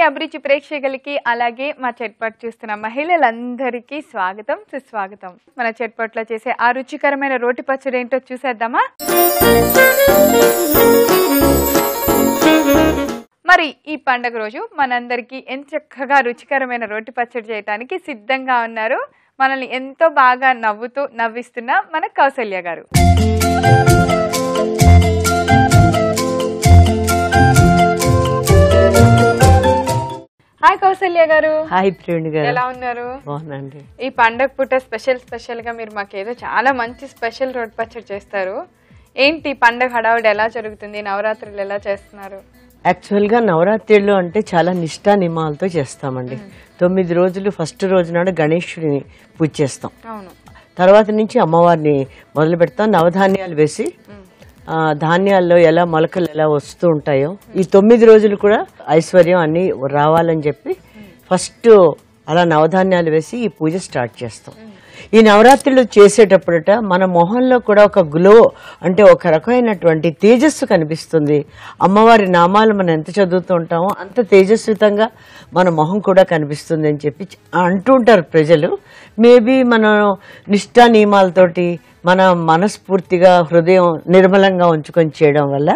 అభిరుచి ప్రేక్షకులకి అలాగే మా చట్పట్ చూస్తున్న మహిళలందరికీ స్వాగతం సుస్వాగతం. మన చట్పట్లో చేసే ఆ రుచికరమైన రోటి పచ్చడి ఏంటో చూసేద్దామా? మరి ఈ పండగ రోజు మనందరికీ ఎంత చక్కగా రుచికరమైన రోటి పచ్చడి చేయడానికి సిద్ధంగా ఉన్నారు. మనల్ని ఎంతో బాగా నవ్విస్తున్న మన కౌసల్య గారు. హాయ్ కౌసల్య గారు. హాయ్ ప్రేణి గారు, ఎలా ఉన్నారు? బాగున్నాండి. ఈ పండగ పూట స్పెషల్ గా మీరు మాకేదో చాలా మంచి స్పెషల్ రోటి పచ్చడి చేస్తారు. ఏంటి పండగ హడావుడి ఎలా జరుగుతుంది? నవరాత్రులు ఎలా చేస్తున్నారు? యాక్చువల్గా నవరాత్రిలో అంటే చాలా నిష్ఠా నియమాలతో చేస్తామండి. 9 రోజులు ఫస్ట్ రోజు నాడు గణేశుడిని పూజ చేస్తాం. అవును. తర్వాత నుంచి అమ్మవారిని మొదలు పెడతాం. నవధాన్యాలు వేసి ధాన్యాల్లో ఎలా మొలకలు ఎలా వస్తూ ఉంటాయో ఈ 9 రోజులు కూడా ఐశ్వర్యం అన్ని రావాలని చెప్పి ఫస్ట్ అలా నవధాన్యాలు వేసి ఈ పూజ స్టార్ట్ చేస్తాం. ఈ నవరాత్రులు చేసేటప్పుడట మన మొహంలో కూడా ఒక గ్లో అంటే ఒక రకమైనటువంటి తేజస్సు కనిపిస్తుంది. అమ్మవారి నామాలు మనం ఎంత చదువుతూ ఉంటామో అంత తేజస్వితంగా మన మొహం కూడా కనిపిస్తుంది అని చెప్పి అంటూ ఉంటారు ప్రజలు. మేబీ మనం నిష్ఠా నియమాలతోటి మన మనస్ఫూర్తిగా హృదయం నిర్మలంగా ఉంచుకొని చేయడం వల్ల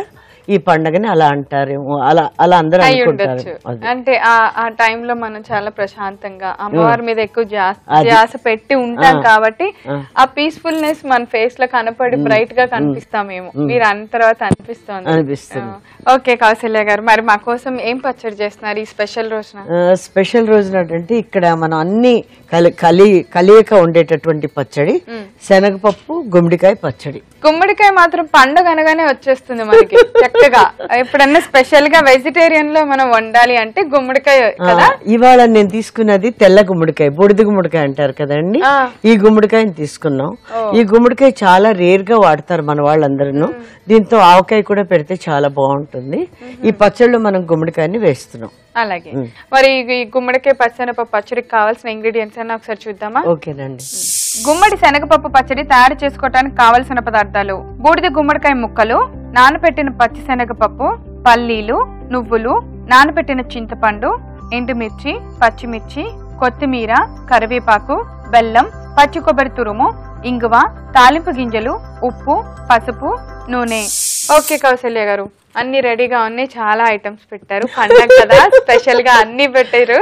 ఈ పండుగని అలా అంటారేమో, అలా అందరూ అనుకుంటారు. అంటే ఆ టైంలో మనం చాలా ప్రశాంతంగా అమ్మవారి మీద ఎక్కువ ధ్యాస పెట్టి ఉంటాం కాబట్టి ఆ పీస్ఫుల్నెస్ మన ఫేస్ లో కనపడి బ్రైట్ గా కనిపిస్తామేమో. మీరు అన్న తర్వాత అనిపిస్తుంది. ఓకే కౌసల్య గారు, మరి మా కోసం ఏం పచ్చడి చేస్తున్నారు ఈ స్పెషల్ రోజున? స్పెషల్ రోజున అంటే ఇక్కడ మనం అన్ని కలియక ఉండేటటువంటి పచ్చడి శనగపప్పు గుమ్మడికాయ పచ్చడి. గుమ్మడికాయ మాత్రం పండుగ అనగానే వచ్చేస్తుంది మనకి చక్కగా. ఎప్పుడన్నా స్పెషల్ గా వెజిటేరియన్ లో మనం వండాలి అంటే గుమ్మడికాయ కదా. ఇవాళ నేను తీసుకున్నది తెల్ల గుమ్మడికాయ, బూడిద గుమ్మడికాయ అంటారు కదండి. ఈ గుమ్మడికాయని తీసుకున్నాం. ఈ గుమ్మడికాయ చాలా రేర్ గా వాడతారు మన వాళ్ళందరూ. దీంతో ఆవకాయ కూడా పెడితే చాలా బాగుంటుంది. ఈ పచ్చడిలో మనం గుమ్మడికాయని వేస్తున్నాం. అలాగే, మరి ఈ గుమ్మడికాయ పచ్చనపప్పు పచ్చడికి కావాల్సిన ఇంగ్రీడియంట్స్ అన్న ఒకసారి చూద్దామా? ఓకేనండి. గుమ్మడి శనగపప్పు పచ్చడి తయారు చేసుకోవడానికి కావలసిన పదార్థాలు: బూడిద గుమ్మడికాయ ముక్కలు, నానబెట్టిన పచ్చి శనగపప్పు, పల్లీలు, నువ్వులు, నానబెట్టిన చింతపండు, ఎండుమిర్చి, పచ్చిమిర్చి, కొత్తిమీర, కరివేపాకు, బెల్లం, పచ్చి కొబ్బరి తురుము, ఇంగువ, తాలింపు గింజలు, ఉప్పు, పసుపు, నూనె. ఓకే కౌసల్య గారు, అన్ని రెడీగా ఉన్నాయి. చాలా ఐటమ్స్ పెట్టారు, పండగ కదా స్పెషల్ గా అన్ని పెట్టారు.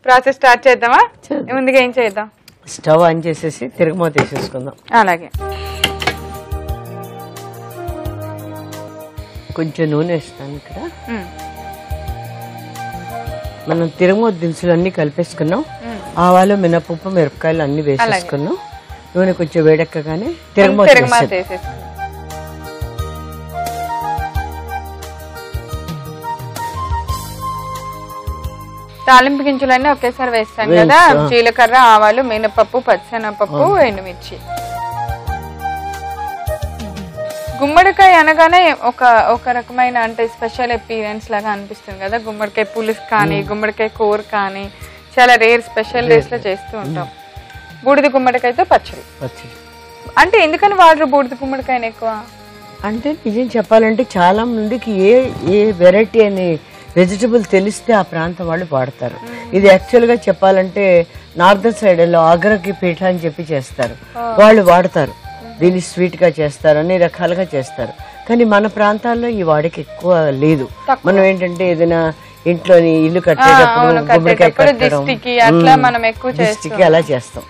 ప్రాసెస్ స్టార్ట్ చేద్దామా? ముందుగా ఏం చేద్దాం? స్టవ్ ఆన్ చేసేసి తిరగమూత వేసేసుకుందాం. అలాగే, కొంచెం నూనె వేస్తాను. ఇక్కడ మనం తిరగమూత దినుసులు అన్ని కలిపేసుకున్నాం. ఆవాలు, మినపప్పు, మిరపకాయలు అన్ని వేసేసుకున్నాం. నూనె కొంచెం వేడెక్కగానే తిరగమూత వేసేసుకున్నాం. తాలింపు గింజలన్నీ ఒకేసారి వేస్తాం కదా. జీలకర్ర, ఆవాలు, మినపప్పు, పచ్చిశనగపప్పు, ఎండుమిర్చి. గుమ్మడికాయ అనగానే ఒక రకమైన అంటే స్పెషల్ అపీరెన్స్ లాగా అనిపిస్తుంది కదా. గుమ్మడికాయ పులుసు కానీ గుమ్మడికాయ కూర కానీ చాలా రేర్ స్పెషల్ డేస్ లో చేస్తూ ఉంటాం. బూడిద గుమ్మడికాయతో పచ్చడి. అంటే ఎందుకని వాడరు బూడిద గుమ్మడికాయని ఎక్కువ? అంటే నిజం చెప్పాలంటే చాలా మందికి ఏ వెరైటీ అని వెజిటబుల్ తెలిస్తే ఆ ప్రాంతం వాళ్ళు వాడతారు. ఇది యాక్చువల్ గా చెప్పాలంటే నార్దర్న్ సైడ్ లో ఆగ్రాకి పీఠ అని చెప్పి చేస్తారు, వాళ్ళు వాడతారు. దీన్ని స్వీట్ గా చేస్తారు, అన్ని రకాలుగా చేస్తారు. కానీ మన ప్రాంతాల్లో ఈ వాడికి ఎక్కువ లేదు. మనం ఏంటంటే ఏదైనా ఇంట్లోని ఇల్లు కట్టేటప్పుడు గుమ్మడికాయ కట్టడం అలా చేస్తాం.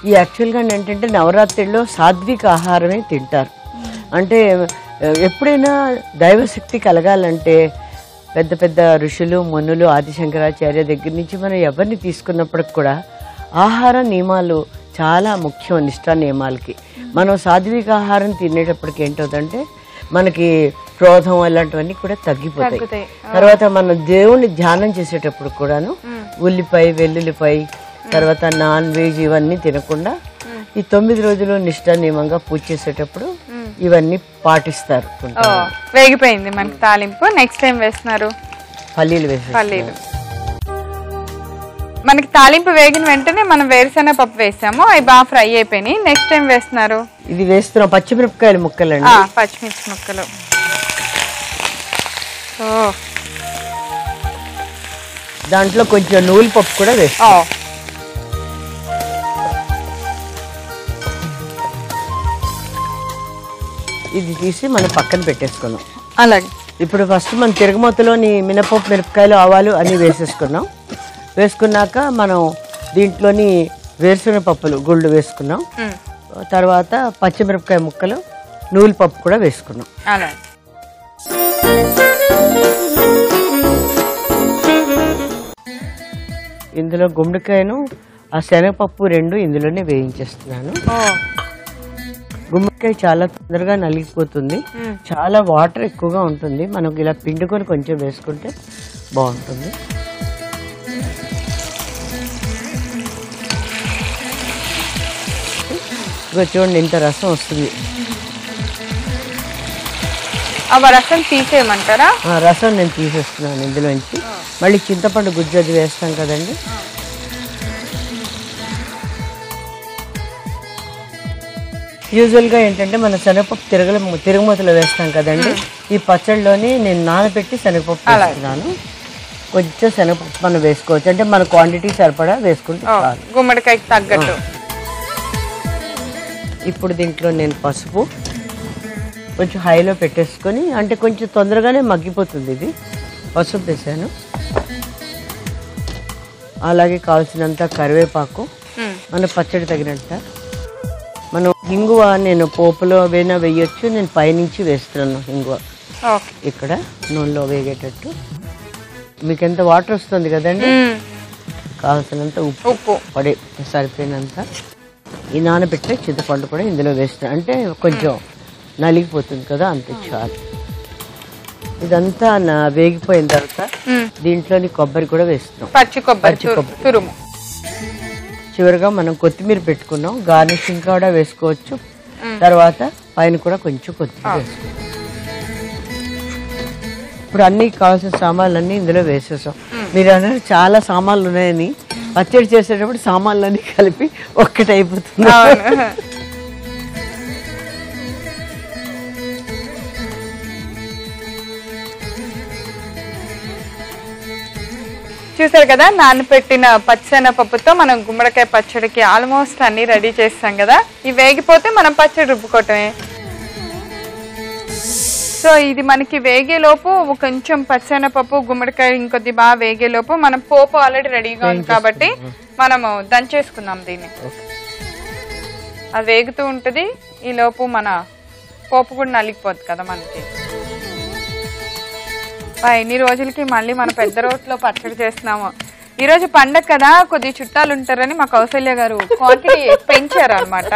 ఈ యాక్చువల్ గా ఏంటంటే నవరాత్రిలో సాత్విక ఆహారమే తింటారు. అంటే ఎప్పుడైనా దైవశక్తి కలగాలంటే పెద్ద పెద్ద ఋషులు, మునులు, ఆదిశంకరాచార్య దగ్గర నుంచి మనం ఎవరిని తీసుకున్నప్పటికి కూడా ఆహార నియమాలు చాలా ముఖ్యం. నిష్ఠా నియమాలకి మనం సాత్విక ఆహారం తినేటప్పటికి ఏంటవుతుందంటే మనకి క్రోధం అలాంటివన్నీ కూడా తగ్గిపోతాయి. తర్వాత మనం దేవుణ్ణి ధ్యానం చేసేటప్పుడు కూడాను ఉల్లిపాయ, వెల్లుల్లిపాయ, తర్వాత నాన్ వెజ్ ఇవన్నీ తినకుండా ఈ 9 రోజులు నిష్ఠా నియమంగా పూజ చేసేటప్పుడు ఇవన్నీ పాటిస్తారు. వేగిపోయింది మనకి తాలింపు. నెక్స్ట్ టైం వేస్తున్నారు పల్లీలు వేసి. మనకి తాలింపు వేగిన వెంటనే మనం వేరుశెనగ పప్పు వేసాము, అవి బాగా ఫ్రై అయిపోయినాయి. నెక్స్ట్ టైం వేస్తున్నారు? ఇది వేస్తున్నాం పచ్చిమిరపకాయల ముక్కలు అండి. పచ్చిమిర్చి ముక్కలు. దాంట్లో కొంచెం నువ్వుల పప్పు కూడా వేస్తాం. ఇది తీసి మనం పక్కన పెట్టేసుకున్నాం. అలాగే ఇప్పుడు ఫస్ట్ మనం తిరగమూతలోని మినపప్పు, మిరపకాయలు, ఆవాలు అన్నీ వేసేసుకున్నాం. వేసుకున్నాక మనం దీంట్లోని వేరుశనగ పప్పులు గుళ్ళు వేసుకున్నాం. తర్వాత పచ్చిమిరపకాయ ముక్కలు, నువ్వుల పప్పు కూడా వేసుకున్నాం. అలాగే ఇందులో గుమ్మడికాయను ఆ శనగపప్పు రెండు ఇందులోనే వేయించేస్తున్నాను. గుమ్మడికాయ చాలా తొందరగా నలిగిపోతుంది, చాలా వాటర్ ఎక్కువగా ఉంటుంది. మనకు ఇలా పిండుకొని కొంచెం వేసుకుంటే బాగుంటుంది. ఇక చూడండి ఇంత రసం వస్తుంది. రసం తీసేయమంటారా? రసం నేను తీసేస్తున్నాను ఇందులోంచి. మళ్ళీ చింతపండు గుజ్జు అది వేస్తాం కదండి. యూజువల్గా ఏంటంటే మన శనగపప్పు తిరగమూతలో వేస్తాం కదండి. ఈ పచ్చడిలోని నేను నానబెట్టి శనగపప్పు వేస్తున్నాను. కొంచెం శనగపప్పు మనం వేసుకోవచ్చు, అంటే మన క్వాంటిటీ సరిపడా వేసుకుంటే చాలు, గుమ్మడికాయకి తగ్గట్టు. ఇప్పుడు దీంట్లో నేను పసుపు కొంచెం హైలో పెట్టేసుకొని, అంటే కొంచెం తొందరగానే మగ్గిపోతుంది ఇది. పసుపు వేసాను. అలాగే కావాల్సినంత కరివేపాకు, మన పచ్చడి తగినంత. మనం హింగువ నేను పోపులో వేనా వేయొచ్చు, నేను పైనుంచి వేస్తున్నాను హింగువ. ఇక్కడ నూనెలో వేగేటట్టు. మీకు ఎంత వాటర్ వస్తుంది కదండి, కావాల్సినంత ఉప్పు పడే సరిపోయినంత. ఈ నానబెట్టే చింతపండు కూడా ఇందులో వేస్తున్నాను, అంటే కొంచెం నలిగిపోతుంది కదా, అంతే చాలు. ఇదంతా వేగిపోయిన తర్వాత దీంట్లోని కొబ్బరి కూడా వేస్తున్నాం, పచ్చి కొబ్బరి. చివరిగా మనం కొత్తిమీర పెట్టుకున్నాం, గార్నిషింగ్ కూడా వేసుకోవచ్చు. తర్వాత పైన కూడా కొంచెం కొత్తిమీర వేసుకోవచ్చు. ఇప్పుడు అన్ని కావాల్సిన సామాన్లన్నీ ఇందులో వేసేసాం. మీరు అన్నారు చాలా సామాన్లు ఉన్నాయని. పచ్చడి చేసేటప్పుడు సామాన్లన్నీ కలిపి ఒక్కటైపోతుంది. చూసారు కదా, నానబెట్టిన పచ్చిశనగపప్పుతో మనం గుమ్మడికాయ పచ్చడికి ఆల్మోస్ట్ అన్ని రెడీ చేస్తాం కదా. ఇవి వేగిపోతే మనం పచ్చడి రుబ్బుకోవటమే. సో ఇది మనకి వేగేలోపు కొంచెం పచ్చిశనగపప్పు, గుమ్మడికాయ ఇంకొద్ది బాగా వేగేలోపు మనం పోపు ఆల్రెడీ రెడీగా ఉంది కాబట్టి మనము దంచేసుకుందాం దీన్ని. అది వేగుతూ ఉంటుంది, ఈ లోపు మన పోపు కూడా నలిగిపోద్ది కదా మనకి. ఎన్ని రోజులకి మళ్ళీ మన పెద్ద రోట్లో పచ్చడి చేస్తున్నాము. ఈరోజు పండగ కదా, కొద్ది చుట్టాలు ఉంటారని మా కౌసల్య గారు క్వాంటిటీ పెంచారు అనమాట.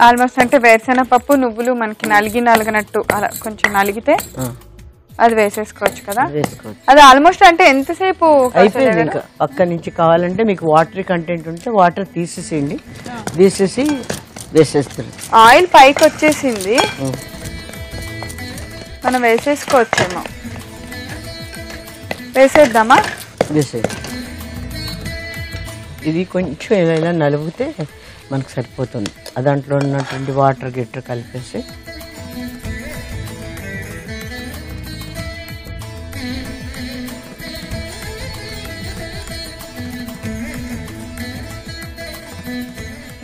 ఆల్మోస్ట్ అంటే వేరుశనగపప్పు, నువ్వులు మనకి నలిగినట్టు అలా కొంచెం నలిగితే అది వేసేసుకోవచ్చు కదా. అది ఆల్మోస్ట్ అంటే ఎంతసేపు అయిపోయింది. ఇంకా పక్క నుంచి కావాలంటే మీకు వాటర్ కంటెంట్ ఉంటే వాటర్ తీసేసేయండి, తీసేసి వేసేస్తారు. ఆయిల్ పైకి వచ్చేసింది, మనం వేసేసుకోవచ్చేమో. వేసేద్దామా? వేసేది. ఇది కొంచెం ఏమైనా నలిగితే మనకు సరిపోతుంది. దాంట్లో ఉన్నటువంటి వాటర్ గిట్టర్ కలిపేసి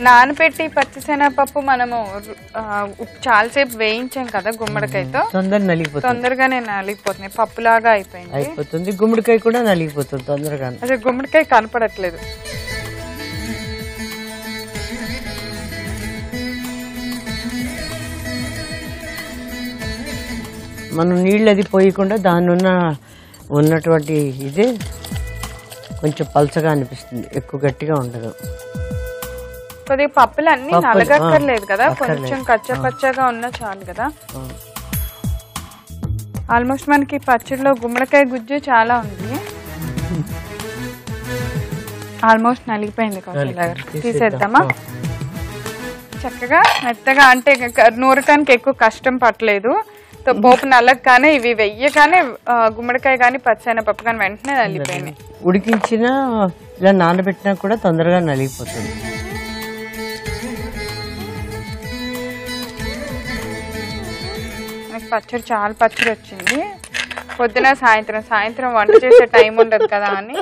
నానబెట్టి పచ్చిశనగపప్పు మనము చాలాసేపు వేయించాం కదా గుమ్మడికాయతో, తొందరగానే నలిగిపోతుంది, పప్పులాగా అయిపోతుంది. గుమ్మడికాయ కూడా నలిగిపోతుంది తొందరగా. అసలు గుమ్మడికాయ కనపడట్లేదు. మనం నీళ్ళు అది పోయకుండా దాని ఉన్నటువంటి ఇదే కొంచెం పల్చగా అనిపిస్తుంది, ఎక్కువ గట్టిగా ఉండదు. కొద్దిగా పప్పులు అన్ని నలగక్కర్లేదు కదా, కొంచెం కచ్చపచ్చగా ఉన్నా చాలు కదా. ఆల్మోస్ట్ మనకి పచ్చడిలో గుమ్మడికాయ గుజ్జు చాలా ఉంది. ఆల్మోస్ట్ నలిగిపోయింది. తీసేద్దామా? చక్కగా మెత్తగా, అంటే నూరకానికి ఎక్కువ కష్టం పట్టలేదు. పోపు నల్లగానే ఇవి వెయ్యగానే గుమ్మడికాయ కానీ పచ్చిశనగపప్పు కానీ వెంటనే నలిగిపోయినాయి. ఉడికించినా ఇలా నానబెట్టినా కూడా తొందరగా నలిగిపోతుంది. నాకు పచ్చడి చాలా పచ్చడి వచ్చింది. పొద్దున సాయంత్రం వంట చేసే టైం ఉండదు కదా అని.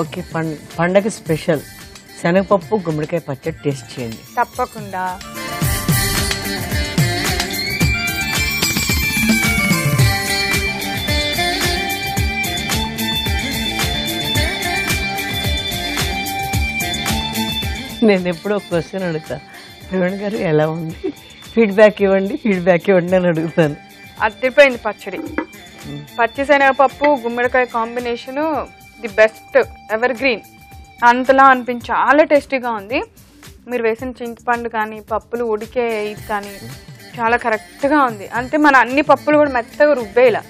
ఓకే, పండగ స్పెషల్ శనగపప్పు గుమ్మడికాయ పచ్చడి టేస్ట్ చేయండి. తప్పకుండా. నేను ఎప్పుడో క్వశ్చన్ అడుగుతా, ప్రవీణ్ గారు ఎలా ఉంది, ఫీడ్బ్యాక్ ఇవ్వండి అని అడుగుతాను. అదిరిపోయింది పచ్చడి. పచ్చిశనగపప్పు గుమ్మడికాయ combination the best, ever green. అంతలా అనిపించి చాలా టేస్టీగా ఉంది. మీరు వేసిన చింతపండు కానీ పప్పులు ఉడికే ఇది కానీ చాలా కరెక్ట్గా ఉంది. అంటే మన అన్ని పప్పులు కూడా మెత్తగా రుబ్బేలా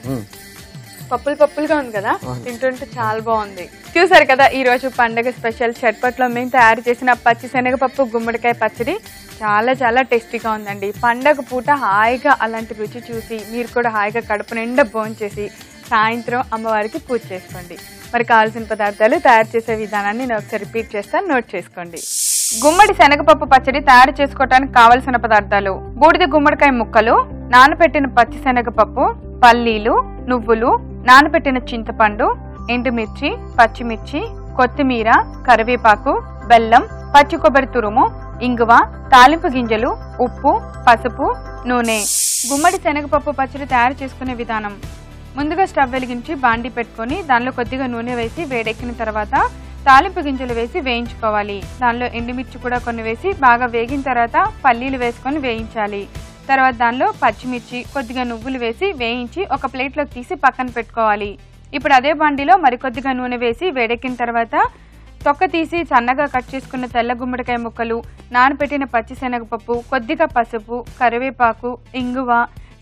పప్పులుగా ఉంది కదా, తింటుంటే చాలా బాగుంది. చూసారు కదా ఈ రోజు పండగ స్పెషల్ చట్పట్లో మేము తయారు చేసిన పచ్చి శనగపప్పు గుమ్మడికాయ పచ్చడి. చాలా చాలా టేస్టీగా ఉందండి. పండగ పూట హాయిగా అలాంటి రుచి చూసి మీరు కూడా హాయిగా కడుపు నిండా భోంచేసి సాయంత్రం అమ్మవారికి పూజ చేసుకోండి. మరి కావాల్సిన పదార్థాలు తయారు చేసే విధానాన్ని నేను ఒకసారి రిపీట్ చేస్తాను, నోట్ చేసుకోండి. గుమ్మడి శనగపప్పు పచ్చడి తయారు చేసుకోవడానికి కావలసిన పదార్థాలు: బూడిద గుమ్మడికాయ ముక్కలు, నానబెట్టిన పచ్చి శనగపప్పు, పల్లీలు, నువ్వులు, నానబెట్టిన చింతపండు, ఎండుమిర్చి, పచ్చిమిర్చి, కొత్తిమీర, కరివేపాకు, బెల్లం, పచ్చి కొబ్బరి తురుము, ఇంగువ, తాలింపు గింజలు, ఉప్పు, పసుపు, నూనె. గుమ్మడి శనగపప్పు పచ్చడి తయారు చేసుకునే విధానం: ముందుగా స్టవ్ వెలిగించి బాండి పెట్టుకొని దానిలో కొద్దిగా నూనె వేసి వేడెక్కిన తర్వాత తాలింపు గింజలు వేసి వేయించుకోవాలి. దానిలో ఎండుమిర్చి కూడా కొన్ని వేసి బాగా వేగిన తర్వాత పల్లీలు వేసుకొని వేయించాలి. తర్వాత దానిలో పచ్చిమిర్చి, కొద్దిగా నువ్వులు వేసి వేయించి ఒక ప్లేట్లోకి తీసి పక్కన పెట్టుకోవాలి. ఇప్పుడు అదే బండిలో మరికొద్దిగా నూనె వేసి వేడెక్కిన తర్వాత తొక్క తీసి సన్నగా కట్ చేసుకున్న తెల్ల గుమ్మడికాయ ముక్కలు, నానబెట్టిన పచ్చి శనగపప్పు, కొద్దిగా పసుపు, కరివేపాకు, ఇంగువ,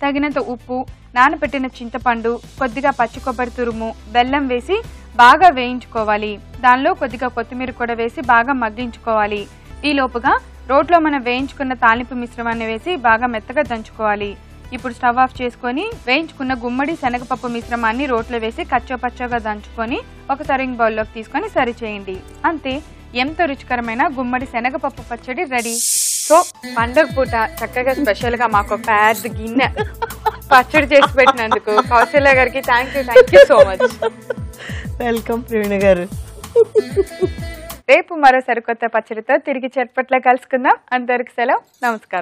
తగినంత ఉప్పు, నానబెట్టిన చింతపండు, కొద్దిగా పచ్చి కొబ్బరి తురుము, బెల్లం వేసి బాగా వేయించుకోవాలి. దానిలో కొద్దిగా కొత్తిమీర కూడా వేసి బాగా మగ్గించుకోవాలి. ఈ లోపుగా రోట్లో మనం వేయించుకున్న తాలింపు మిశ్రమాన్ని వేసి బాగా మెత్తగా దంచుకోవాలి. ఇప్పుడు స్టవ్ ఆఫ్ చేసుకొని వేయించుకున్న గుమ్మడి శనగపప్పు మిశ్రమాన్ని రోట్లో వేసి కచ్చోపచ్చోగా దంచుకొని ఒక సర్వింగ్ బౌల్లోకి తీసుకొని సర్వ్ చేయండి. అంతే, ఎంతో రుచికరమైన గుమ్మడి శనగపప్పు పచ్చడి రెడీ. సో పండగ పూట చక్కగా స్పెషల్ గా మాకు పెద్ద గిన్నె పచ్చడి చేసి పెట్టినందుకు కౌశల్య గారికి thank you so much. Welcome Praveena గారు. రేపు మరో సరికొత్త పచ్చడితో తిరిగి చట్పట్లో కలుసుకుందాం. అంతవరకు సెలవు, నమస్కారం.